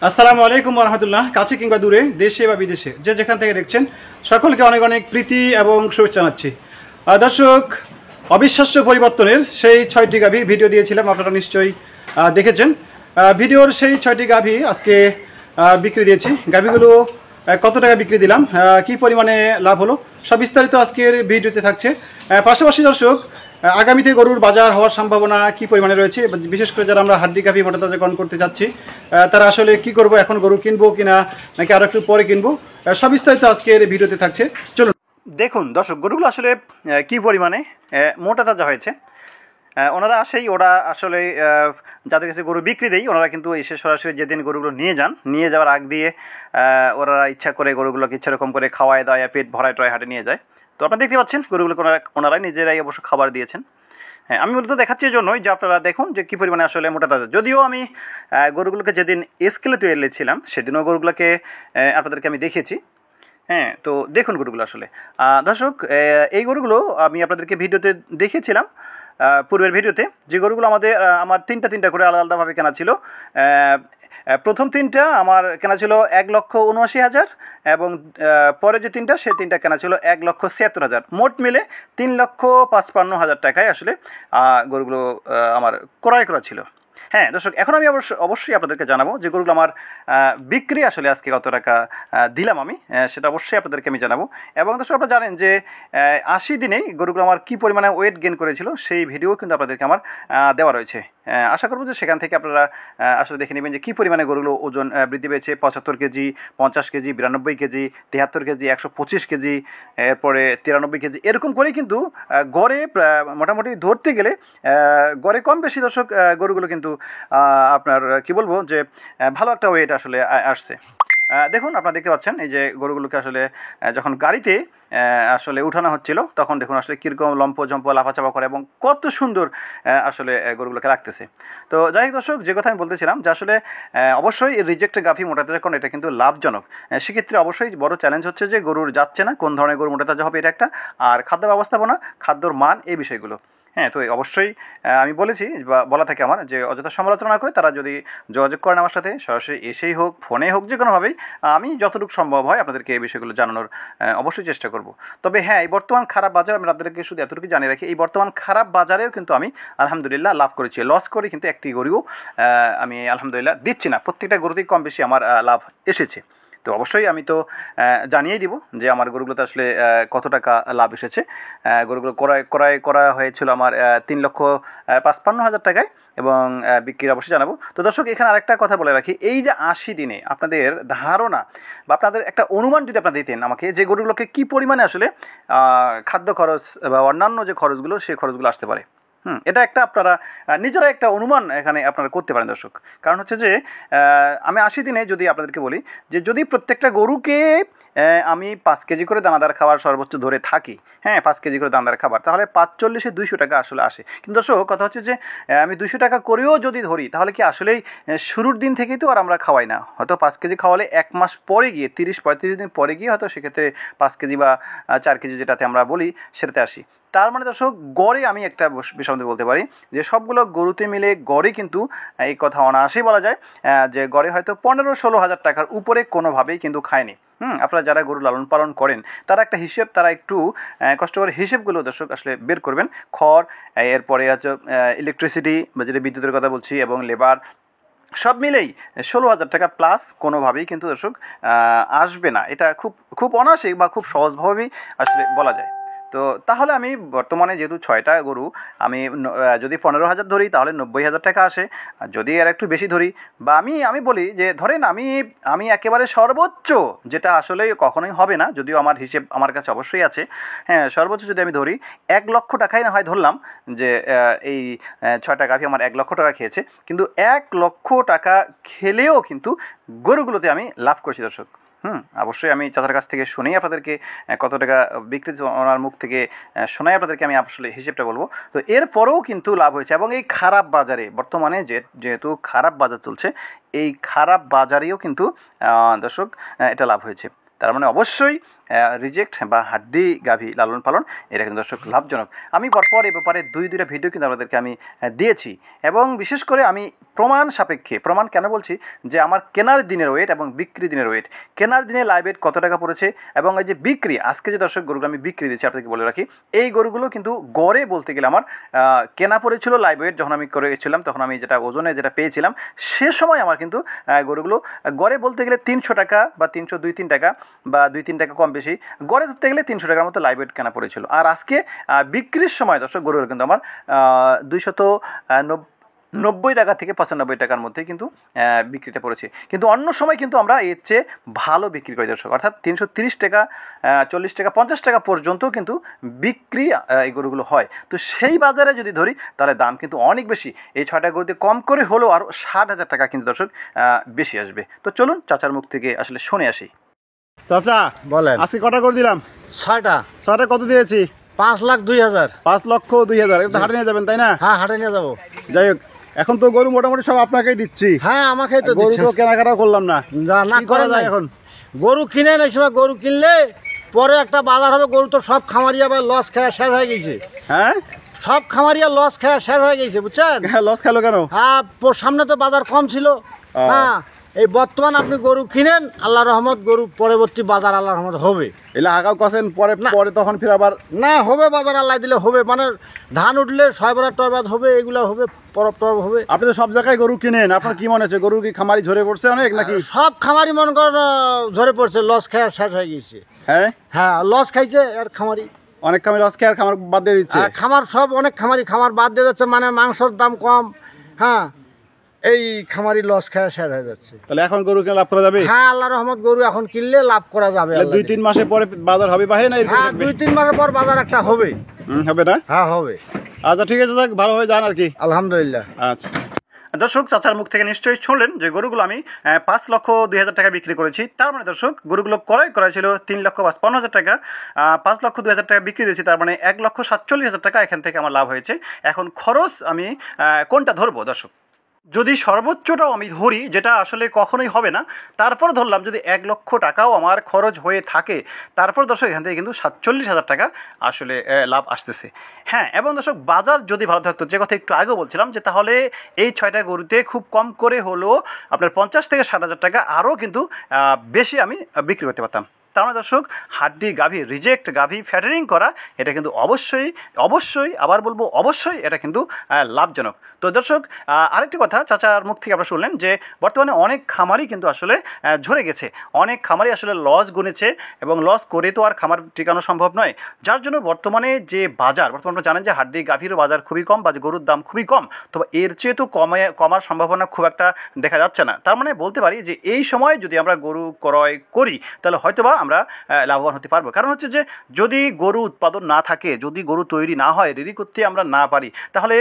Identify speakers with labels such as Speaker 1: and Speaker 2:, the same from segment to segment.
Speaker 1: আসসালামু আলাইকুম রহমতুল্লাহ। কাছে কিংবা দূরে, দেশে বা বিদেশে যে যেখান থেকে দেখছেন সকলকে অনেক অনেক প্রীতি এবং শুভেচ্ছা জানাচ্ছি। দর্শক, অবিশ্বাস্য পরিবর্তনের সেই 6টি গাভী ভিডিও দিয়েছিলাম, আপনারা নিশ্চয়ই দেখেছেন। ভিডিওর সেই 6টি গাভী আজকে বিক্রি দিয়েছি। গাভীগুলো কত টাকা বিক্রি দিলাম, কি পরিমাণে লাভ হলো, সব বিস্তারিত আজকের ভিডিওতে থাকছে। পাশাপাশি দর্শক, আগামীতে গরুর বাজার হওয়ার সম্ভাবনা কি পরিমাণে রয়েছে, বিশেষ করে যারা আমরা হাড্ডি গাভী মোটা তাজাকরণ করতে যাচ্ছি তারা আসলে কি করব, এখন গরু কিনবো কিনা নাকি আরো একটু পরে কিনবো, সব বিস্তারিত আজকের ভিডিওতে থাকছে। চলুন দেখুন দর্শক, গরুগুলো আসলে কি পরিমাণে মোটা তাজা হয়েছে। ওনারা ওরা আসলে যাদের কাছে গরু বিক্রি দেয় ওনারা কিন্তু এসে সরাসরি যেদিন গরুগুলো নিয়ে যাওয়ার আগ দিয়ে ওরা ইচ্ছা করে গরুগুলোকে ইচ্ছা রকম করে খাওয়ায় দাওয়ায় পেট ভরায় টয় হাটে নিয়ে যায়। তো আপনারা দেখতে পাচ্ছেন গরুগুলোকে ওনারাই নিজেরাই অবশ্য খাবার দিয়েছেন। হ্যাঁ, আমি মূলত দেখাচ্ছি এই জন্যই যে আপনারা দেখুন যে কী পরিমাণে আসলে মোটা তাজা। যদিও আমি গরুগুলোকে যেদিন স্কেলে তৈরি ছিলাম সেদিনও গরুগুলোকে আপনাদেরকে আমি দেখিয়েছি। হ্যাঁ, তো দেখুন গরুগুলো আসলে দর্শক, এই গরুগুলো আমি আপনাদেরকে ভিডিওতে দেখিয়েছিলাম পূর্বের ভিডিওতে, যে গরুগুলো আমার তিনটা করে আলাদা আলাদাভাবে কেনা ছিল। প্রথম তিনটা আমার কেনা ছিল 1,79,000 এবং পরে যে সেই তিনটা কেনা ছিল 1,77,000। মোট মিলে 3,55,000 টাকায় আসলে গরুগুলো আমার ক্রয় করা ছিল। হ্যাঁ দর্শক, এখন আমি অবশ্যই আপনাদেরকে জানাবো যে গরুগুলো আমার বিক্রি আসলে আজকে কত টাকা দিলাম আমি, সেটা অবশ্যই আপনাদেরকে আমি জানাবো। এবং দর্শক, আপনারা জানেন যে 80 দিনেই গরুগুলো আমার কী পরিমাণে ওয়েট গেইন করেছিল সেই ভিডিও কিন্তু আপনাদেরকে আমার দেওয়া রয়েছে। আশা করবো যে সেখান থেকে আপনারা আসলে দেখে নেবেন যে কী পরিমাণে গরুগুলো ওজন বৃদ্ধি পেয়েছে। 75 KG, 50 KG, 92 KG, 73 KG, 125 KG, এরপরে 93 কেজি, এরকম করেই কিন্তু গড়ে মোটামুটি ধরতে গেলে গড়ে কম বেশি দর্শক গরুগুলো কিন্তু আপনার কি বলবো যে ভালো একটা ওয়েট আসলে আসছে। দেখুন, আপনারা দেখতে পাচ্ছেন এই যে গরুগুলোকে আসলে যখন গাড়িতে আসলে উঠানো হচ্ছিল তখন দেখুন আসলে কীরকম লম্প লাফাচাপা করে এবং কত সুন্দর আসলে গরুগুলোকে রাখতেছে। তো যাই হোক দর্শক, যে কথা আমি বলতেছিলাম যে আসলে অবশ্যই রিজেক্ট গাভী মোটা তাজা কারণ এটা কিন্তু লাভজনক। সেক্ষেত্রে অবশ্যই বড় চ্যালেঞ্জ হচ্ছে যে গরুর যাচ্ছে না কোন ধরনের গরু মোটা তাজা হবে, এটা একটা। আর খাদ্য ব্যবস্থাপনা, খাদ্যর মান, এই বিষয়গুলো। হ্যাঁ, তো অবশ্যই আমি বলেছি বা বলা থাকে আমার যে অযথা সমালোচনা না করে তারা যদি যোগাযোগ করেন আমার সাথে, সরাসরি এসেই হোক ফোনে হোক যে কোনোভাবেই, আমি যতটুকু সম্ভব হয় আপনাদেরকে এই বিষয়গুলো জানানোর অবশ্যই চেষ্টা করব। তবে হ্যাঁ, এই বর্তমান খারাপ বাজার আমি আপনাদেরকে শুধু এতটুকু জানিয়ে রাখি, এই বর্তমান খারাপ বাজারেও কিন্তু আমি আলহামদুলিল্লাহ লাভ করেছি। লস করে কিন্তু একটি গরুও আমি আলহামদুলিল্লাহ দিচ্ছি না, প্রত্যেকটা গরুতেই কম বেশি আমার লাভ এসেছে। তো অবশ্যই আমি তো জানিয়েই দিব যে আমার গরুগুলোতে আসলে কত টাকা লাভ এসেছে। গরুগুলো ক্রয় করা হয়েছিল আমার 3,55,000 টাকায় এবং বিক্রির অবশ্যই জানাবো। তো দর্শক, এখানে আরেকটা কথা বলে রাখি, এই যে 80 দিনে আপনাদের ধারণা বা আপনাদের একটা অনুমান যদি আপনারা দিতেন আমাকে যে গরুগুলোকে কী পরিমাণে আসলে খাদ্য খরচ বা অন্যান্য যে খরচগুলো সেই খরচগুলো আসতে পারে, এটা একটা আপনারা নিজেরা একটা অনুমান এখানে আপনারা করতে পারেন দর্শক। কারণ হচ্ছে যে আমি 80 দিনে যদি আপনাদেরকে বলি যে যদি প্রত্যেকটা গরুকে আমি 5 কেজি করে দানাদার খাবার সর্বোচ্চ ধরে থাকি, হ্যাঁ 5 কেজি করে দানাদার খাবার, তাহলে 45-এ 200 টাকা আসলে আসে। কিন্তু দর্শক, কথা হচ্ছে যে আমি 200 টাকা করেও যদি ধরি তাহলে কি আসলেই শুরুর দিন থেকেই তো আর আমরা খাওয়াই না, হয়তো 5 কেজি খাওয়ালে 1 মাস পরে গিয়ে 30-35 দিন পরে গিয়ে হয়তো সেক্ষেত্রে 5 কেজি বা 4 কেজি যেটাতে আমরা বলি সেটাতে আসি। তার মানে দর্শক, গড়ে আমি একটা বিষয় বলতে পারি যে সবগুলো গরুতে মিলে গড়ে কিন্তু এই কথা অনায়াসেই বলা যায় যে গড়ে হয়তো 15-16 হাজার টাকার উপরে কোনোভাবেই কিন্তু খায়নি। আপনারা যারা গরু লালন পালন করেন তারা একটা হিসেব, তারা একটু কষ্ট করে হিসেবগুলো দর্শক আসলে বের করবেন। খড়, এরপরে হচ্ছে ইলেকট্রিসিটি বা যেটা বিদ্যুতের কথা বলছি, এবং লেবার, সব মিলেই 16,000 টাকা প্লাস কোনোভাবেই কিন্তু দর্শক আসবে না। এটা খুব খুব অনায়াসেই বা খুব সহজভাবেই আসলে বলা যায়। তো তাহলে আমি বর্তমানে যেহেতু 6টা গরু আমি যদি 15,000 ধরি তাহলে 90,000 টাকা আসে। আর যদি আর একটু বেশি ধরি বা আমি বলি যে ধরেন আমি একেবারে সর্বোচ্চ, যেটা আসলে কখনোই হবে না, যদিও আমার হিসেব আমার কাছে অবশ্যই আছে, হ্যাঁ সর্বোচ্চ যদি আমি ধরি 1 লক্ষ টাকাই না হয় ধরলাম যে এই 6টা গাভী আমার 1 লক্ষ টাকা খেয়েছে, কিন্তু 1 লক্ষ টাকা খেলেও কিন্তু গরুগুলোতে আমি লাভ করছি দর্শক। অবশ্যই আমি চাচার কাছ থেকে শুনেই আপনাদেরকে কত টাকা বিক্রি ওনার মুখ থেকে শোনাই আপনাদেরকে আমি আসলে হিসেবটা বলবো। তো এরপরেও কিন্তু লাভ হয়েছে এবং এই খারাপ বাজারে বর্তমানে যেহেতু খারাপ বাজার চলছে, এই খারাপ বাজারেও কিন্তু দর্শক এটা লাভ হয়েছে। তার মানে অবশ্যই রিজেক্ট বা হাড্ডি গাভী লালন পালন, এটা কিন্তু দর্শক লাভজনক। আমি পরপর এ ব্যাপারে দুইটা ভিডিও কিন্তু আপনাদেরকে আমি দিয়েছি, এবং বিশেষ করে আমি প্রমাণ সাপেক্ষে, প্রমাণ কেন বলছি, যে আমার কেনার দিনের ওয়েট এবং বিক্রি দিনের ওয়েট, কেনার দিনে লাইভ ওয়েট কত টাকা পড়েছে, এবং এই যে বিক্রি আজকে যে দর্শক গরুগুলো আমি বিক্রি দিচ্ছি আপনাদেরকে বলে রাখি, এই গরুগুলো কিন্তু গড়ে বলতে গেলে আমার কেনা পড়েছিল লাইভ ওয়েট যখন আমি করেছিলাম, তখন আমি যেটা ওজনে যেটা পেয়েছিলাম সে সময় আমার কিন্তু গরুগুলো গড়ে বলতে গেলে 300 টাকা বা 302-3 টাকা বা 2-3 টাকা কম বেশি, গড়ে ধরতে গেলে 300 টাকার মতো লাইভ ওয়েট কেনা পড়েছিল। আর আজকে বিক্রির সময় দর্শক গরুগুলো কিন্তু আমার 290 টাকা থেকে 95 টাকার মধ্যে কিন্তু বিক্রিটা পড়েছে। কিন্তু অন্য সময় কিন্তু আমরা এর চেয়ে ভালো বিক্রি করি দর্শক, অর্থাৎ 330 টাকা, 40 টাকা, 50 টাকা পর্যন্ত কিন্তু বিক্রি এই গরুগুলো হয়। তো সেই বাজারে যদি ধরি তাহলে দাম কিন্তু অনেক বেশি, এই 6টা গরুতে কম করে হলেও আরও 60,000 টাকা কিন্তু দর্শক বেশি আসবে। তো চলুন চাচার মুখ থেকে আসলে শুনে আসি। চাচা
Speaker 2: বলেন।
Speaker 1: আজকে কটা করে দিলাম?
Speaker 2: 6টা।
Speaker 1: 6টা কত দিয়েছি?
Speaker 2: 5,02,000।
Speaker 1: 5,02,000। এটা হাটে নিয়ে যাবেন তাই না?
Speaker 2: হ্যাঁ, হাটে নিয়ে যাবো।
Speaker 1: যাই হোক, এখন তো গরু মোটামুটি সব আপনাকেই দিচ্ছি।
Speaker 2: হ্যাঁ, আমাকে তো
Speaker 1: গরু তো কেনাকাটাও করলাম না,
Speaker 2: না
Speaker 1: কি করা যায় এখন?
Speaker 2: গরু কিনেন, এই সময় গরু কিনলে পরে একটা বাজার হবে। গরু তো সব খামারি আবার লস খেয়ে শেষ হয়ে গেছে।
Speaker 1: হ্যাঁ,
Speaker 2: সব খামারিয়া লস খেয়ে শেষ হয়ে গেছে, বুঝছেন?
Speaker 1: লস খেলো কেন?
Speaker 2: হ্যাঁ, সামনে তো বাজার কম ছিল। হ্যাঁ, এই বর্তমান আপনি গরু কিনেন, আল্লাহ রহমত, গরু পরবর্তী বাজার আল্লাহ রহমত হবে।
Speaker 1: এলা আগাও কাছেন পরে পরে তখন ফির আবার
Speaker 2: না হবে, বাজার আল্লাহ দিলে হবে। মানে ধান উঠলে 6 টয়বাদ হবে, এগুলো হবে, পরব টরব হবে।
Speaker 1: আপনি তো সব জায়গায় গরু কিনেন, আপনার কি মনে হচ্ছে গরু কি খামারি ঝরে পড়ছে অনেক নাকি?
Speaker 2: সব খামারি মনে করেন ঝরে পড়ছে, লস খেয়ে শেষ হয়ে গেছে।
Speaker 1: হ্যাঁ
Speaker 2: হ্যাঁ, লস খাইছে আর খামারি,
Speaker 1: অনেক খামারি লস খেয়ে আর খামার বাদ দিয়ে দিচ্ছে।
Speaker 2: খামার সব অনেক খামারি খামার বাদ দিয়ে যাচ্ছে, মানে মাংসর দাম কম। হ্যাঁ, এই খামারি লস খেয়ে শেষ হয়ে যাচ্ছে।
Speaker 1: তাহলে এখন গরু কিনে লাভ করা যাবে?
Speaker 2: হ্যাঁ, আল্লাহ রহমত, গরু এখন কিনলে লাভ করা যাবে।
Speaker 1: 2-3 মাসের পরে বাজার হবে বা না?
Speaker 2: হ্যাঁ, 2-3 মাসের পর বাজার একটা হবে।
Speaker 1: হবে না?
Speaker 2: হ্যাঁ, হবে।
Speaker 1: আচ্ছা ঠিক আছে, ভালো হয়ে যান আর কি।
Speaker 2: আলহামদুলিল্লাহ।
Speaker 1: আচ্ছা দর্শক, চাচার মুখ থেকে নিশ্চয়ই শুনলেন যে গরুগুলো আমি 5,02,000 টাকা বিক্রি করেছি। তার মানে দর্শক গরুগুলো ক্রয় করা ছিল 3,55,000 টাকা, 5,02,000 টাকা বিক্রি দিয়েছি, তার মানে 1,47,000 টাকা এখান থেকে আমার লাভ হয়েছে। এখন খরচ আমি কোনটা ধরবো দর্শক? যদি সর্বোচ্চটাও আমি ধরি, যেটা আসলে কখনোই হবে না, তারপর ধরলাম যদি 1 লক্ষ টাকাও আমার খরচ হয়ে থাকে, তারপর দর্শক এখান থেকে কিন্তু 47,000 টাকা আসলে লাভ আসতেছে। হ্যাঁ, এবং দর্শক বাজার যদি ভালো থাকতো, যে কথা একটু আগেও বলছিলাম, যে তাহলে এই 6টা গরুতে খুব কম করে হলেও আপনার 50 থেকে 60,000 টাকা আরও কিন্তু বেশি আমি বিক্রি করতে পারতাম। তার মানে দর্শক হাড্ডি গাভী, রিজেক্ট গাভী ফ্যাটারিং করা, এটা কিন্তু অবশ্যই অবশ্যই, আবার বলবো অবশ্যই, এটা কিন্তু লাভজনক। তো দর্শক আরেকটি কথা চাচার মুখ থেকে আপনারা শুনলেন যে বর্তমানে অনেক খামারই কিন্তু আসলে ঝরে গেছে, অনেক খামারই আসলে লস গুনেছে, এবং লস করে তো আর খামার টিকানো সম্ভব নয়। যার জন্য বর্তমানে যে বাজার, বর্তমানে আপনারা জানেন যে হাড্ডি গাভীরও বাজার খুবই কম, বা গরুর দাম খুবই কম, তবে এর চেয়ে তো কমার সম্ভাবনা খুব একটা দেখা যাচ্ছে না। তার মানে বলতে পারি যে এই সময় যদি আমরা গরু ক্রয় করি তাহলে হয়তোবা আমরা লাভবান হতে পারবো। কারণ হচ্ছে যে যদি গরু উৎপাদন না থাকে, যদি গরু তৈরি না হয়, রেডি করতে আমরা না পারি, তাহলে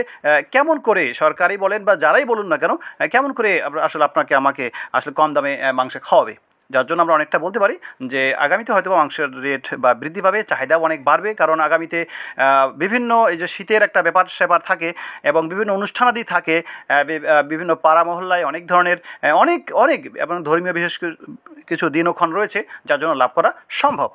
Speaker 1: কেমন করে সরকারি বলেন বা যারাই বলুন না কেন, কেমন করে আসলে আপনাকে আমাকে আসলে কম দামে মাংস খাওয়াবে? যার জন্য আমরা অনেকটা বলতে পারি যে আগামীতে হয়তো মাংসের রেট বা বৃদ্ধি পাবে, চাহিদাও অনেক বাড়বে। কারণ আগামীতে বিভিন্ন এই যে শীতের একটা ব্যাপার স্যাপার থাকে, এবং বিভিন্ন অনুষ্ঠানাদি থাকে, বিভিন্ন পাড়া মহল্লায় অনেক ধরনের অনেক এবং ধর্মীয় বিশেষ কিছু দিনক্ষণ রয়েছে, যার জন্য লাভ করা সম্ভব।